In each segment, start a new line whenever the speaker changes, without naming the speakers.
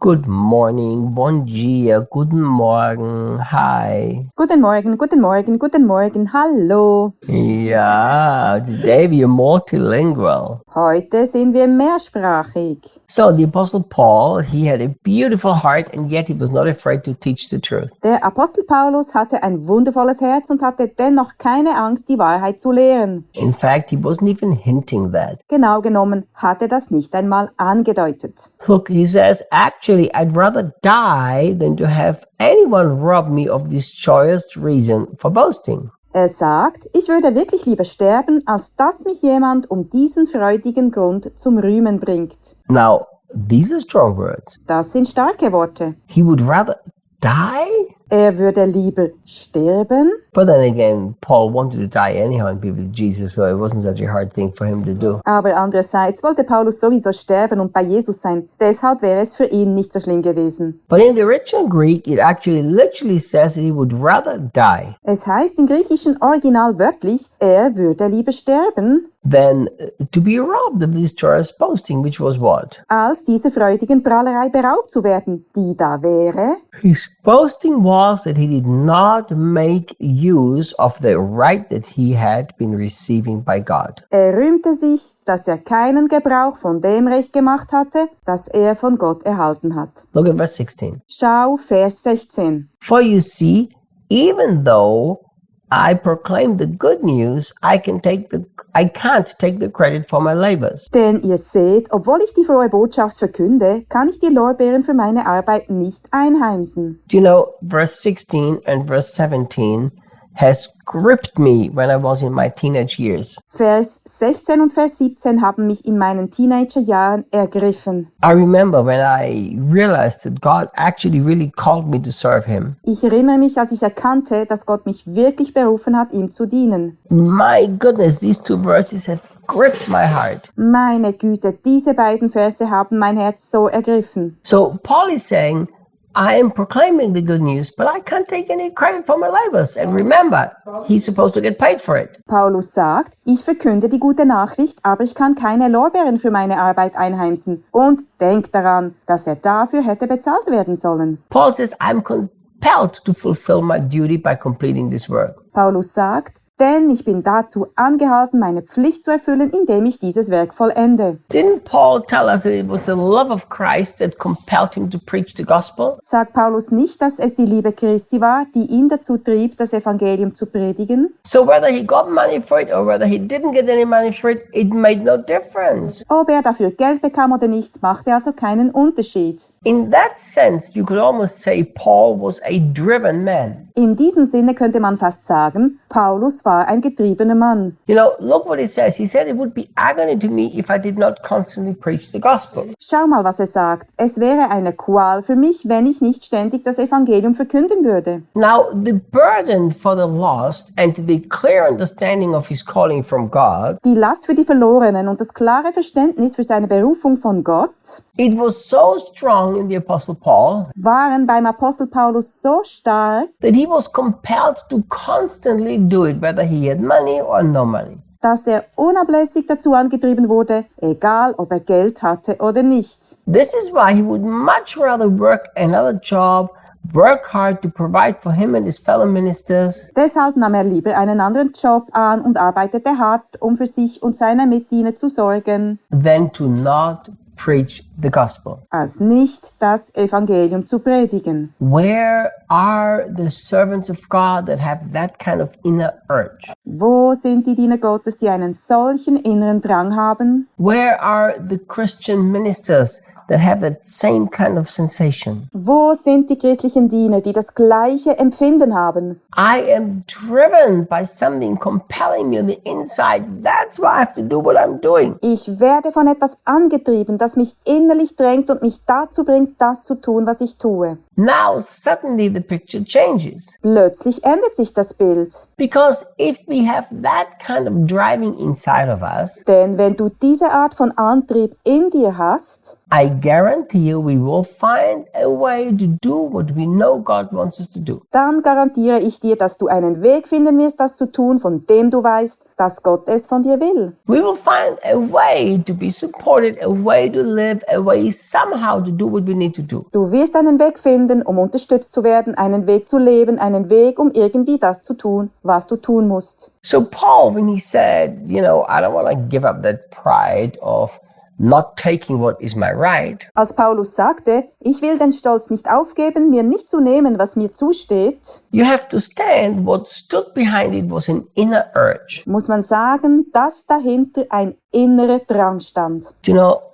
Good morning, bon dia, guten Morgen, hi.
Guten Morgen, guten Morgen, guten Morgen, hallo.
Yeah, today we are multilingual.
Heute sind wir mehrsprachig.
So the Apostle Paul, he had a beautiful heart and yet he was not afraid to teach the truth.
Der Apostel Paulus hatte ein wundervolles Herz und hatte dennoch keine Angst, die Wahrheit zu lehren.
In fact, he wasn't even hinting that.
Genau genommen hatte das nicht einmal angedeutet.
Look, he says, actually, I'd rather die than to have anyone rob me of this choice reason for boasting.
Er sagt, ich würde wirklich lieber sterben, als dass mich jemand um diesen freudigen Grund zum Rühmen bringt.
Now, these are strong words.
Das sind starke Worte.
He would rather die?
Er würde lieber sterben.
But then again, Paul wanted to die anyhow and be with Jesus, so it wasn't such a hard thing for him to do.
Aber andererseits wollte Paulus sowieso sterben und bei Jesus sein. Deshalb wäre es für ihn nicht so schlimm gewesen.
But in the original Greek, it actually literally says that he would rather die
Es heißt im griechischen Original wörtlich, er würde lieber sterben,
than to be robbed of this joyous boasting, which was what?
als dieser freudigen Prahlerei beraubt zu werden, die da wäre.
His boasting was that he did not make use of the right that he had been receiving by God.
Er rühmte sich, dass er keinen Gebrauch von dem Recht gemacht hatte, das er von Gott erhalten hat.
Look at verse 16.
Schau, Vers 16.
For you see, even though I proclaim the good news, I can't take the credit for my labors.
Denn ihr seht, obwohl ich die frohe Botschaft verkünde, kann ich die Lorbeeren für meine Arbeit nicht einheimsen.
Do you know, verse 16 and verse 17 has gripped me when I was in my teenage years.
Vers 16 und Vers 17 haben mich in meinen Teenagerjahren ergriffen.
I remember when I realized that God actually really called me to serve him.
Ich erinnere mich, als ich erkannte, dass Gott mich wirklich berufen hat, ihm zu dienen.
My goodness, these two verses have gripped my heart.
Meine Güte, diese beiden Verse haben mein Herz so ergriffen.
So Paul is saying, I am proclaiming the good news, but I can't take any credit for my labors. And remember, he's supposed to get paid for it.
Paulus sagt, ich verkünde die gute Nachricht, aber ich kann keine Lorbeeren für meine Arbeit einheimsen. Und denkt daran, dass er dafür hätte bezahlt werden sollen.
Paul says, I'm compelled to fulfill my duty by completing this work.
Paulus sagt, denn ich bin dazu angehalten, meine Pflicht zu erfüllen, indem ich dieses Werk vollende.
Didn't Paul tell us that it was the love of Christ that compelled him to preach the gospel?
Sagt Paulus nicht, dass es die Liebe Christi war, die ihn dazu trieb, das Evangelium zu predigen?
So whether he got money for it or whether he didn't get any money for it, it made no difference.
Ob er dafür Geld bekam oder nicht, machte also keinen Unterschied.
In that sense, you could almost say Paul was a driven man.
In diesem Sinne könnte man fast sagen, Paulus war ein getriebener Mann.
You know, look what he says. He said it would be agony to me if I did not constantly preach the gospel.
Schau mal, was er sagt. Es wäre eine Qual für mich, wenn ich nicht ständig das Evangelium verkünden würde.
Now, the burden for the lost and the clear understanding of his calling from God,
Die Last für die Verlorenen und das klare Verständnis für seine Berufung von Gott
it was so strong in the Apostle Paul
waren beim Apostel Paulus so stark,
that he was compelled to constantly do it, whether he had money or no money.
dass er unablässig dazu angetrieben wurde, egal ob er Geld hatte oder nicht.
This is why he would much rather work another job, work hard to provide for him and his fellow ministers,
Deshalb nahm er lieber einen anderen Job an und arbeitete hart, um für sich und seine Mitdiener zu sorgen,
than to not preach the gospel.
als nicht das Evangelium zu predigen.
Where are the servants of God that have that kind of inner urge?
Wo sind die Diener Gottes, die einen solchen inneren Drang haben?
Where are the Christian ministers that have that same kind of sensation?
Wo sind die christlichen Diener, die das gleiche Empfinden haben?
I am driven by something compelling me on the inside. That's why I have to do what I'm doing.
Ich werde von etwas angetrieben, das mich innerlich drängt und mich dazu bringt, das zu tun, was ich tue.
Now suddenly the picture changes.
Plötzlich ändert sich das Bild.
Because if we have that kind of driving inside of us,
Denn wenn du diese Art von Antrieb in dir hast,
I guarantee you we will find a way to do what we know God wants us to do.
dann garantiere ich dir, dass du einen Weg finden wirst, das zu tun, von dem du weißt, dass Gott es von dir will.
We will find a way to be supported, a way to live, a way somehow to do what we need to do.
Du wirst einen Weg finden, um unterstützt zu werden, einen Weg zu leben, einen Weg, um irgendwie das zu tun, was du tun musst.
So Paul, when he said, I don't want to give up that pride of not taking what is my right,
Als Paulus sagte, ich will den Stolz nicht aufgeben, mir nicht zu nehmen, was mir zusteht,
you have to stand what stood behind it was an inner urge.
muss man sagen, dass dahinter ein innerer Drang stand.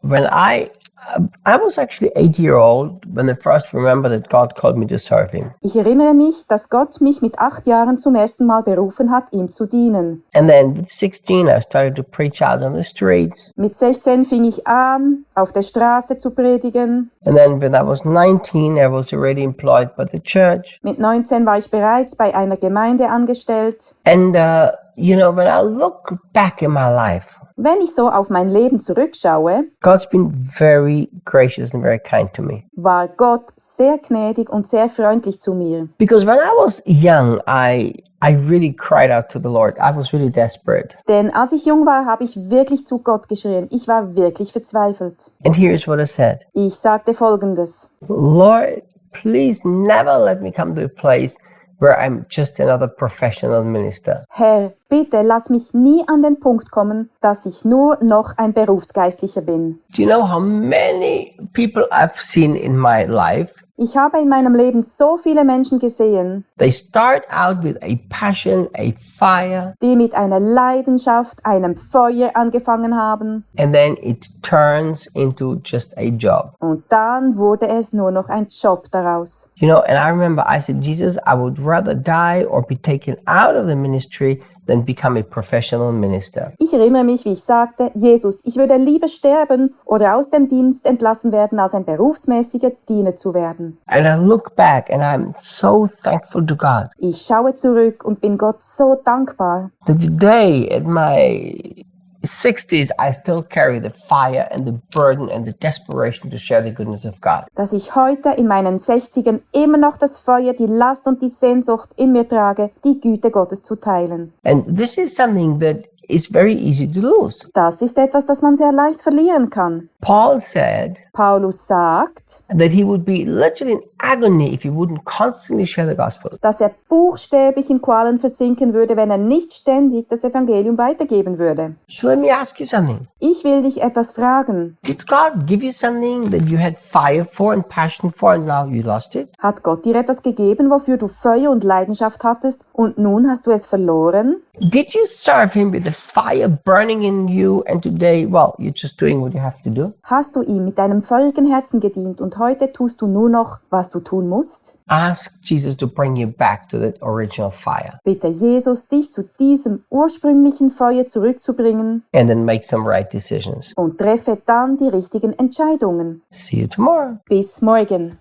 When I was actually 8-year-old when I first remembered that God called me to serve him.
Ich erinnere mich, dass Gott mich mit 8 Jahren zum ersten Mal berufen hat, ihm zu dienen.
And then at 16, I started to preach out on the streets.
Mit 16 fing ich an, auf der Straße zu predigen.
And then when I was 19, I was already employed by the church.
Mit 19 war ich bereits bei einer Gemeinde angestellt.
And, when I look back in my life,
Wenn ich so auf mein Leben zurückschaue,
God's been very gracious and very kind to me.
war Gott sehr gnädig und sehr freundlich zu mir.
Because when I was young, I really cried out to the Lord. I was really desperate.
Denn als ich jung war, habe ich wirklich zu Gott geschrien. Ich war wirklich verzweifelt.
And here's what I said.
Ich sagte Folgendes:
Lord, please never let me come to a place where I'm just another professional minister.
Herr, bitte lass mich nie an den Punkt kommen, dass ich nur noch ein Berufsgeistlicher bin.
Do you know how many people I've seen in my life?
Ich habe in meinem Leben so viele Menschen gesehen,
They start out with a passion, a fire,
die mit einer Leidenschaft, einem Feuer angefangen haben,
and then it turns into just a job.
und dann wurde es nur noch ein Job daraus.
And I remember I said, Jesus, I would rather die or be taken out of the ministry than become a professional minister.
Ich erinnere mich, wie ich sagte, Jesus, ich würde lieber sterben oder aus dem Dienst entlassen werden, als ein berufsmäßiger Diener zu werden.
And I look back and I'm so thankful to God
Ich schaue zurück und bin Gott so dankbar,
that today at my 60s, I still carry the fire and the burden and the desperation to share the goodness of God.
dass ich heute in meinen 60ern immer noch das Feuer, die Last und die Sehnsucht in mir trage, die Güte Gottes zu teilen.
And this is something that is very easy to lose.
Das ist etwas, das man sehr leicht verlieren kann.
Paul said
Paulus sagt,
that he would be literally in agony if he wouldn't constantly share the gospel.
dass er buchstäblich in Qualen versinken würde, wenn er nicht ständig das Evangelium weitergeben würde.
So let me ask you something.
Ich will dich etwas fragen.
Did God give you something that you had fire for and passion for and now you lost it?
Hat Gott dir etwas gegeben, wofür du Feuer und Leidenschaft hattest und nun hast du es verloren?
Did you serve him with the fire burning in you and today, well, you're just doing what you have to do?
Hast du ihm mit deinem feurigen Herzen gedient und heute tust du nur noch, was du tun musst?
Ask Jesus to bring you back to that original fire
Bitte Jesus, dich zu diesem ursprünglichen Feuer zurückzubringen
and then make some right decisions.
und treffe dann die richtigen Entscheidungen.
See you tomorrow.
Bis morgen.